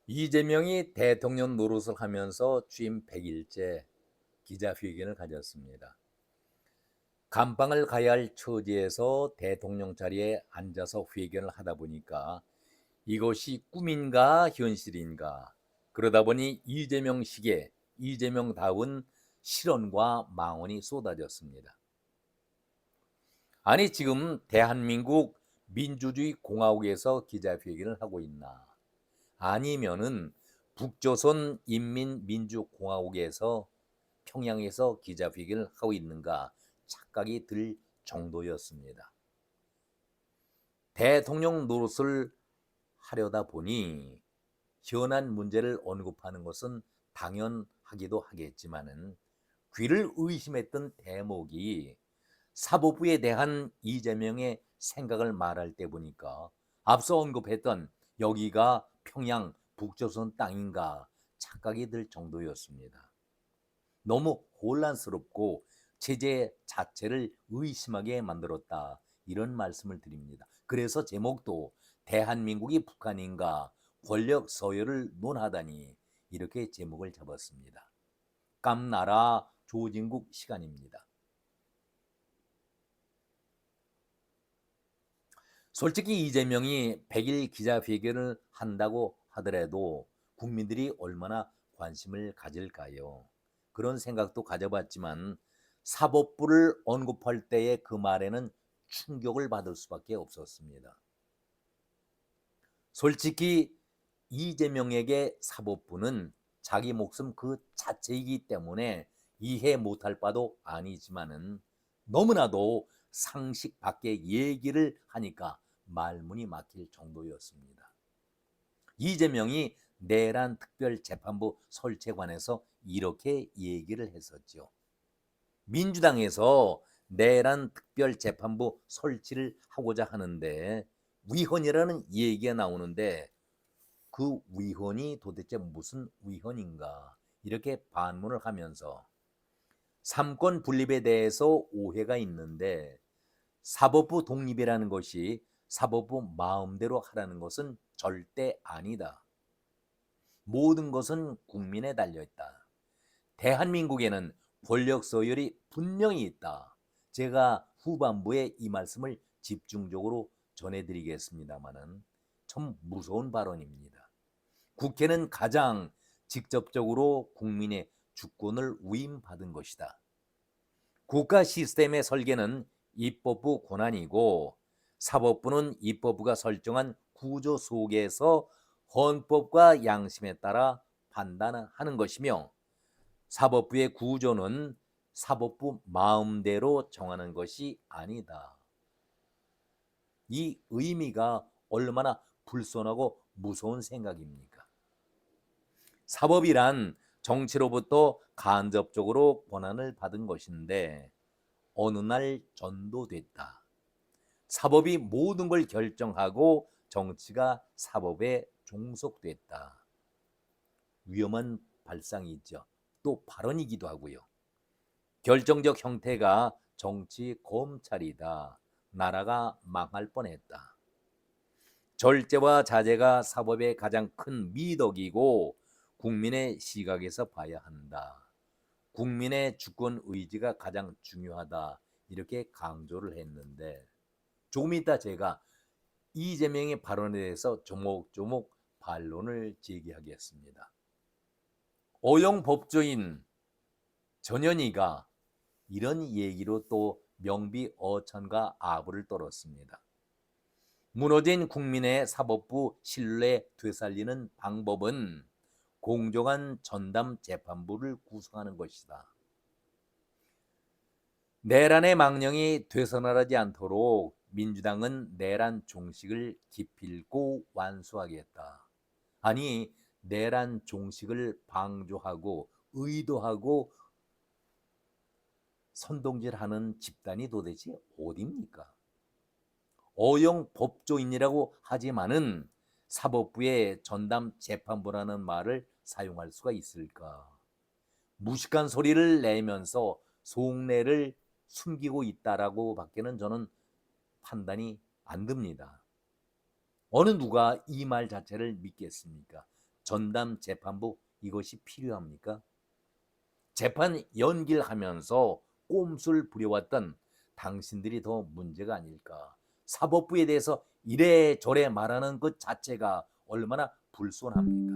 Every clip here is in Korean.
이재명이 대통령 노릇을 하면서 취임 100일째 기자회견을 가졌습니다. 감방을 가야 할 처지에서 대통령 자리에 앉아서 회견을 하다 보니까 이것이 꿈인가 현실인가, 그러다 보니 이재명식의 이재명다운 실언과 망언이 쏟아졌습니다. 아니, 지금 대한민국 민주주의 공화국에서 기자회견을 하고 있나, 아니면은 북조선 인민민주공화국에서 평양에서 기자회견을 하고 있는가 착각이 들 정도였습니다. 대통령 노릇을 하려다 보니 현안 문제를 언급하는 것은 당연하기도 하겠지만은 귀를 의심했던 대목이 사법부에 대한 이재명의 생각을 말할 때 보니까 앞서 언급했던 여기가 평양 북조선 땅인가 착각이 들 정도였습니다. 너무 혼란스럽고 체제 자체를 의심하게 만들었다, 이런 말씀을 드립니다. 그래서 제목도 대한민국이 북한인가 권력 서열을 논하다니, 이렇게 제목을 잡았습니다. 깜나라 조진국 시간입니다. 솔직히 이재명이 100일 기자회견을 한다고 하더라도 국민들이 얼마나 관심을 가질까요? 그런 생각도 가져봤지만 사법부를 언급할 때의 그 말에는 충격을 받을 수밖에 없었습니다. 솔직히 이재명에게 사법부는 자기 목숨 그 자체이기 때문에 이해 못할 바도 아니지만은 너무나도 상식 밖의 얘기를 하니까 말문이 막힐 정도였습니다. 이재명이 내란 특별재판부 설치에 관해서 이렇게 얘기를 했었죠. 민주당에서 내란 특별재판부 설치를 하고자 하는데 위헌이라는 얘기가 나오는데 그 위헌이 도대체 무슨 위헌인가, 이렇게 반문을 하면서 삼권 분립에 대해서 오해가 있는데 사법부 독립이라는 것이 사법부 마음대로 하라는 것은 절대 아니다. 모든 것은 국민에 달려있다. 대한민국에는 권력 서열이 분명히 있다. 제가 후반부에 이 말씀을 집중적으로 전해드리겠습니다마는 참 무서운 발언입니다. 국회는 가장 직접적으로 국민의 주권을 위임받은 것이다. 국가 시스템의 설계는 입법부 권한이고 사법부는 입법부가 설정한 구조 속에서 헌법과 양심에 따라 판단하는 것이며 사법부의 구조는 사법부 마음대로 정하는 것이 아니다. 이 의미가 얼마나 불손하고 무서운 생각입니까? 사법이란 정치로부터 간접적으로 권한을 받은 것인데 어느 날 전도됐다. 사법이 모든 걸 결정하고 정치가 사법에 종속됐다. 위험한 발상이죠. 또 발언이기도 하고요. 결정적 형태가 정치 검찰이다. 나라가 망할 뻔했다. 절제와 자제가 사법의 가장 큰 미덕이고 국민의 시각에서 봐야 한다. 국민의 주권 의지가 가장 중요하다. 이렇게 강조를 했는데 조금 이따 제가 이재명의 발언에 대해서 조목조목 반론을 제기하겠습니다. 어용 법조인 전현희가 이런 얘기로 또 명비어천과 아부를 떨었습니다. 무너진 국민의 사법부 신뢰 되살리는 방법은 공정한 전담 재판부를 구성하는 것이다. 내란의 망령이 되서나가지 않도록 민주당은 내란 종식을 기필코 완수하겠다. 아니, 내란 종식을 방조하고 의도하고 선동질하는 집단이 도대체 어디입니까? 어용 법조인이라고 하지만은 사법부의 전담 재판부라는 말을 사용할 수가 있을까? 무식한 소리를 내면서 속내를 숨기고 있다라고 밖에는 저는 판단이 안 듭니다. 어느 누가 이 말 자체를 믿겠습니까? 전담 재판부 이것이 필요합니까? 재판 연기를 하면서 꼼수를 부려왔던 당신들이 더 문제가 아닐까. 사법부에 대해서 이래저래 말하는 것 자체가 얼마나 불손합니까?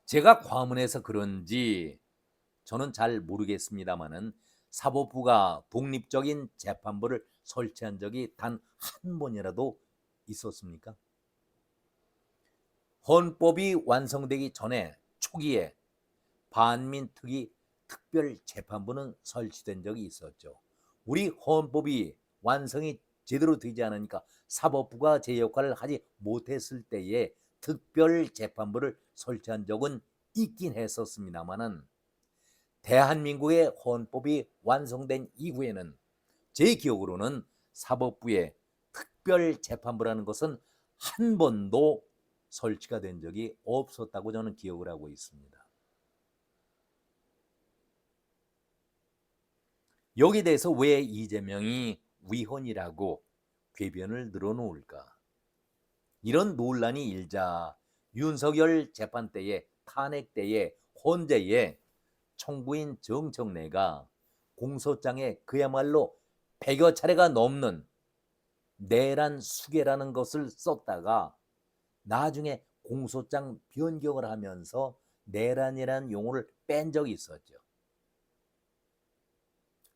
제가 과문해서 그런지 저는 잘 모르겠습니다만은 사법부가 독립적인 재판부를 설치한 적이 단 한 번이라도 있었습니까? 헌법이 완성되기 전에 초기에 반민특위 특별재판부는 설치된 적이 있었죠. 우리 헌법이 완성이 제대로 되지 않으니까 사법부가 제 역할을 하지 못했을 때에 특별재판부를 설치한 적은 있긴 했었습니다만은 대한민국의 헌법이 완성된 이후에는 제 기억으로는 사법부의 특별재판부라는 것은 한 번도 설치가 된 적이 없었다고 저는 기억을 하고 있습니다. 여기에 대해서 왜 이재명이 위헌이라고 궤변을 늘어놓을까? 이런 논란이 일자 윤석열 재판 때에 탄핵 때에 헌재에 청구인 정청래가 공소장에 그야말로 100여 차례가 넘는 내란 수괴라는 것을 썼다가 나중에 공소장 변경을 하면서 내란이라는 용어를 뺀 적이 있었죠.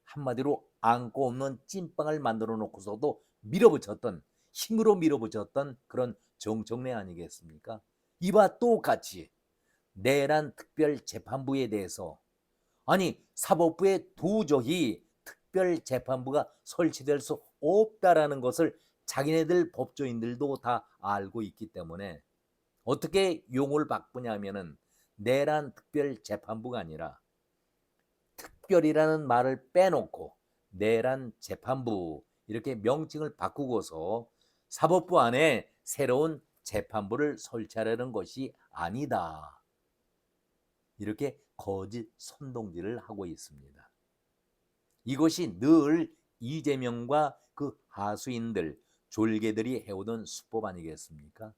한마디로 안고 없는 찐빵을 만들어 놓고서도 밀어붙였던, 힘으로 밀어붙였던 그런 정청래 아니겠습니까? 이와 똑같이 내란 특별재판부에 대해서 아니 사법부에 도저히 특별재판부가 설치될 수 없다라는 것을 자기네들 법조인들도 다 알고 있기 때문에 어떻게 용어를 바꾸냐면은 내란 특별재판부가 아니라 특별이라는 말을 빼놓고 내란 재판부 이렇게 명칭을 바꾸고서 사법부 안에 새로운 재판부를 설치하려는 것이 아니다. 이렇게 거짓 선동질을 하고 있습니다. 이것이 늘 이재명과 그 하수인들, 졸개들이 해오던 수법 아니겠습니까?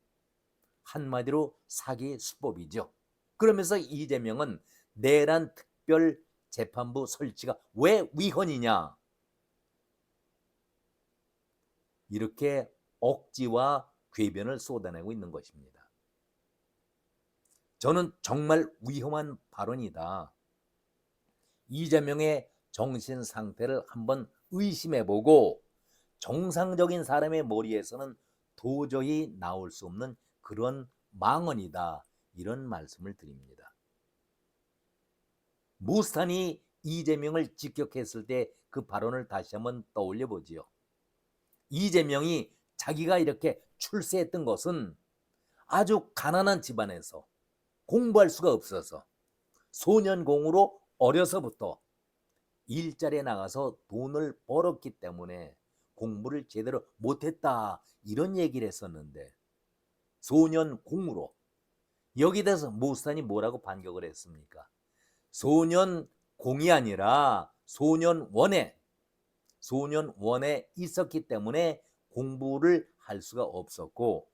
한마디로 사기 수법이죠. 그러면서 이재명은 내란 특별 재판부 설치가 왜 위헌이냐? 이렇게 억지와 궤변을 쏟아내고 있는 것입니다. 저는 정말 위험한 발언이다. 이재명의 정신 상태를 한번 의심해보고 정상적인 사람의 머리에서는 도저히 나올 수 없는 그런 망언이다. 이런 말씀을 드립니다. 무스탄이 이재명을 직격했을 때 그 발언을 다시 한번 떠올려 보지요. 이재명이 자기가 이렇게 출세했던 것은 아주 가난한 집안에서 공부할 수가 없어서 소년공으로 어려서부터 일자리에 나가서 돈을 벌었기 때문에 공부를 제대로 못했다 이런 얘기를 했었는데 소년공으로 여기에 대해서 무스탄이 뭐라고 반격을 했습니까? 소년공이 아니라 소년원에 있었기 때문에 공부를 할 수가 없었고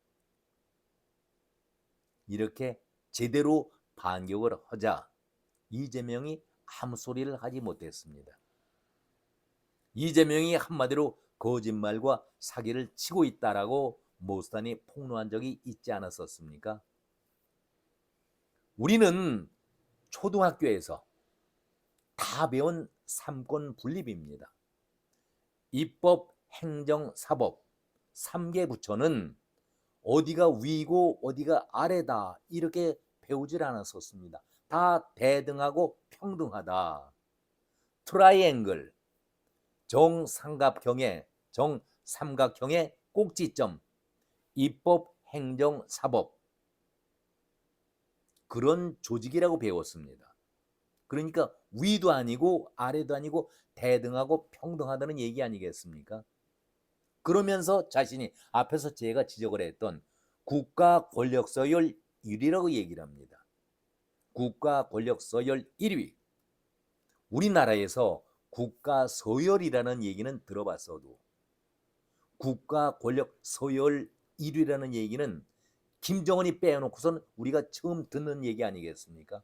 이렇게 제대로 반격을 하자 이재명이 아무 소리를 하지 못했습니다. 이재명이 한마디로 거짓말과 사기를 치고 있다라고 모스탄이 폭로한 적이 있지 않았었습니까? 우리는 초등학교에서 다 배운 삼권 분립입니다. 입법, 행정, 사법 3개 부처는 어디가 위고 어디가 아래다 이렇게 배우질 않았었습니다. 다 대등하고 평등하다. 트라이앵글 정삼각형의 꼭지점 입법, 행정, 사법 그런 조직이라고 배웠습니다. 그러니까 위도 아니고 아래도 아니고 대등하고 평등하다는 얘기 아니겠습니까? 그러면서 자신이 앞에서 제가 지적을 했던 국가 권력 서열 1위라고 얘기를 합니다. 국가 권력 서열 1위. 우리나라에서 국가 서열이라는 얘기는 들어봤어도 국가 권력 서열 1위라는 얘기는 김정은이 빼놓고선 우리가 처음 듣는 얘기 아니겠습니까?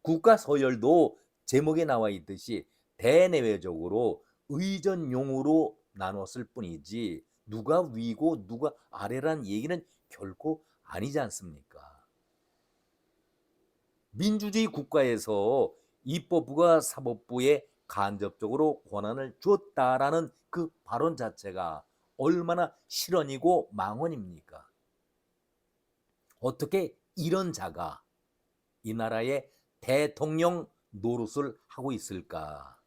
국가서열도 제목에 나와 있듯이 대내외적으로 의전용으로 나눴을 뿐이지 누가 위고 누가 아래란 얘기는 결코 아니지 않습니까? 민주주의 국가에서 입법부가 사법부에 간접적으로 권한을 줬다라는 그 발언 자체가 얼마나 실언이고 망언입니까? 어떻게 이런 자가 이 나라의 대통령 노릇을 하고 있을까?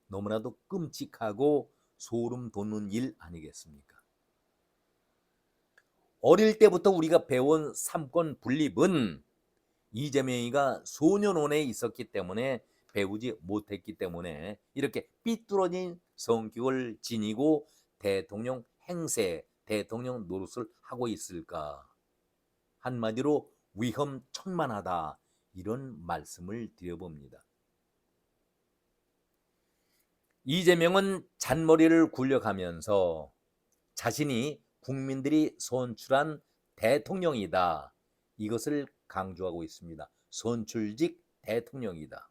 너무나도 끔찍하고 소름 돋는 일 아니겠습니까? 어릴 때부터 우리가 배운 삼권 분립은 이재명이가 소년원에 있었기 때문에 배우지 못했기 때문에 이렇게 삐뚤어진 성격을 지니고 대통령 행세, 대통령 노릇을 하고 있을까? 한마디로 위험천만하다, 이런 말씀을 드려봅니다. 이재명은 잔머리를 굴려가면서 자신이 국민들이 선출한 대통령이다, 이것을 강조하고 있습니다. 선출직 대통령이다.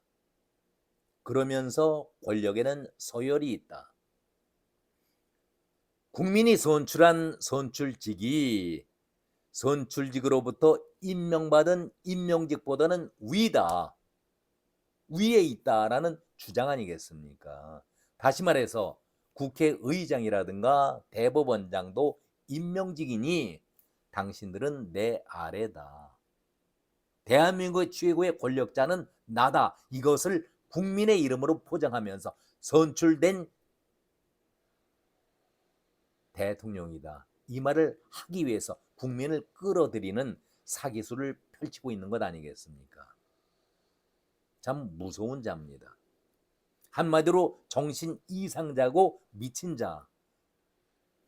그러면서 권력에는 서열이 있다. 국민이 선출한 선출직이 선출직으로부터 임명받은 임명직보다는 위다, 위에 있다라는 주장 아니겠습니까? 다시 말해서 국회의장이라든가 대법원장도 임명직이니 당신들은 내 아래다. 대한민국의 최고의 권력자는 나다. 이것을 국민의 이름으로 포장하면서 선출된 대통령이다, 이 말을 하기 위해서 국민을 끌어들이는 사기술을 펼치고 있는 것 아니겠습니까? 참 무서운 자입니다. 한마디로 정신 이상자고 미친 자,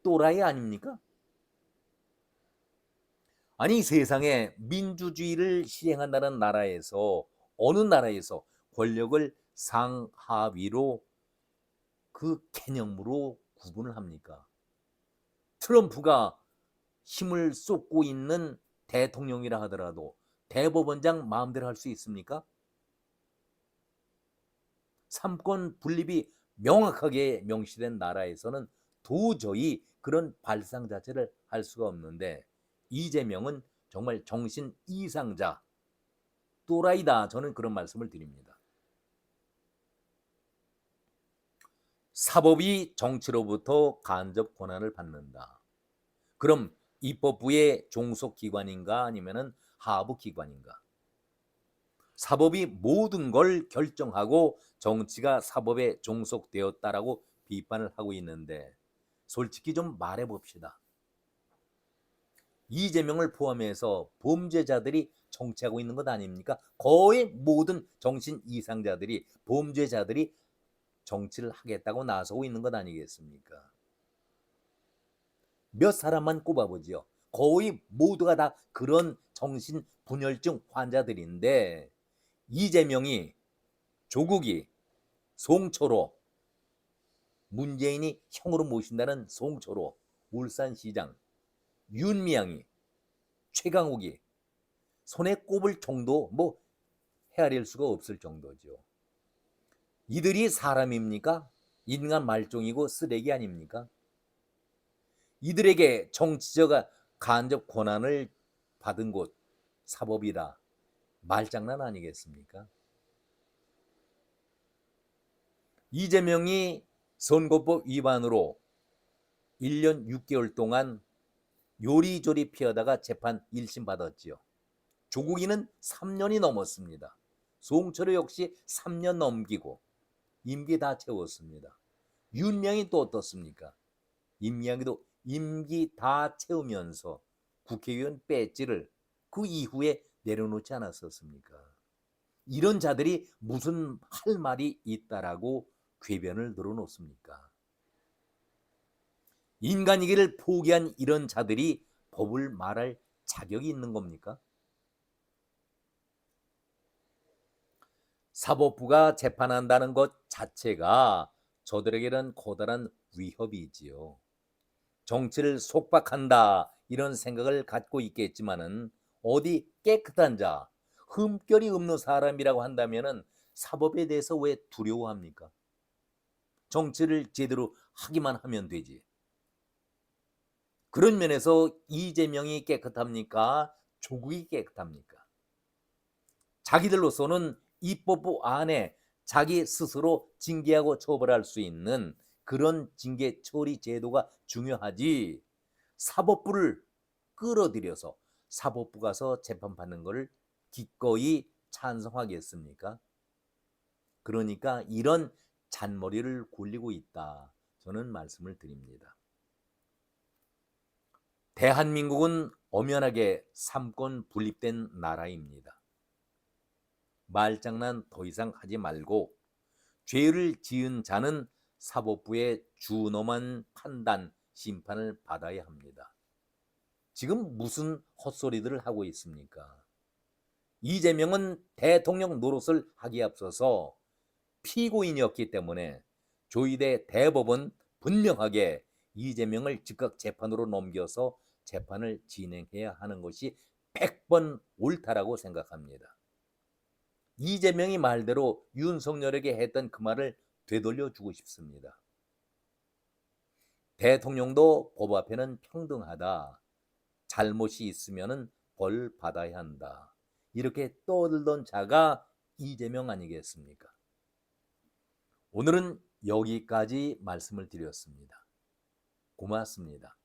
또라이 아닙니까? 아니, 세상에 민주주의를 시행한다는 나라에서, 어느 나라에서 권력을 상하위로 그 개념으로 구분을 합니까? 트럼프가 힘을 쏟고 있는 대통령이라 하더라도 대법원장 마음대로 할 수 있습니까? 삼권 분립이 명확하게 명시된 나라에서는 도저히 그런 발상 자체를 할 수가 없는데, 이재명은 정말 정신 이상자, 또라이다, 저는 그런 말씀을 드립니다. 사법이 정치로부터 간접 권한을 받는다. 그럼 입법부의 종속 기관인가 아니면은 하부 기관인가? 사법이 모든 걸 결정하고 정치가 사법에 종속되었다라고 비판을 하고 있는데, 솔직히 좀 말해 봅시다. 이재명을 포함해서 범죄자들이 정치하고 있는 것 아닙니까? 거의 모든 정신 이상자들이, 범죄자들이 정치를 하겠다고 나서고 있는 것 아니겠습니까? 몇 사람만 꼽아보지요. 거의 모두가 다 그런 정신 분열증 환자들인데, 이재명이, 조국이, 송철호, 문재인이 형으로 모신다는 송철호, 울산시장, 윤미향이, 최강욱이 손에 꼽을 정도, 뭐 헤아릴 수가 없을 정도죠. 이들이 사람입니까? 인간 말종이고 쓰레기 아닙니까? 이들에게 정치적 간접 권한을 받은 곳 사법이다, 말장난 아니겠습니까? 이재명이 선거법 위반으로 1년 6개월 동안 요리조리 피하다가 재판 1심 받았지요. 조국이는 3년이 넘었습니다. 송철호 역시 3년 넘기고 임기 다 채웠습니다. 윤명이 또 어떻습니까? 임명이도 임기 다 채우면서 국회의원 배지를 그 이후에 내려놓지 않았었습니까? 이런 자들이 무슨 할 말이 있다라고 궤변을 늘어놓습니까? 인간이기를 포기한 이런 자들이 법을 말할 자격이 있는 겁니까? 사법부가 재판한다는 것 자체가 저들에게는 커다란 위협이지요. 정치를 속박한다 이런 생각을 갖고 있겠지만은 어디 깨끗한 자, 흠결이 없는 사람이라고 한다면은 사법에 대해서 왜 두려워합니까? 정치를 제대로 하기만 하면 되지. 그런 면에서 이재명이 깨끗합니까? 조국이 깨끗합니까? 자기들로서는 입법부 안에 자기 스스로 징계하고 처벌할 수 있는 그런 징계 처리 제도가 중요하지, 사법부를 끌어들여서 사법부 가서 재판받는 것을 기꺼이 찬성하겠습니까? 그러니까 이런 잔머리를 굴리고 있다, 저는 말씀을 드립니다. 대한민국은 엄연하게 삼권 분립된 나라입니다. 말장난 더 이상 하지 말고 죄를 지은 자는 사법부의 준엄한 판단, 심판을 받아야 합니다. 지금 무슨 헛소리들을 하고 있습니까? 이재명은 대통령 노릇을 하기에 앞서서 피고인이었기 때문에 조희대 대법원 분명하게 이재명을 즉각 재판으로 넘겨서 재판을 진행해야 하는 것이 100번 옳다라고 생각합니다. 이재명이 말대로 윤석열에게 했던 그 말을 되돌려 주고 싶습니다. 대통령도 법 앞에는 평등하다. 잘못이 있으면 벌 받아야 한다. 이렇게 떠들던 자가 이재명 아니겠습니까? 오늘은 여기까지 말씀을 드렸습니다. 고맙습니다.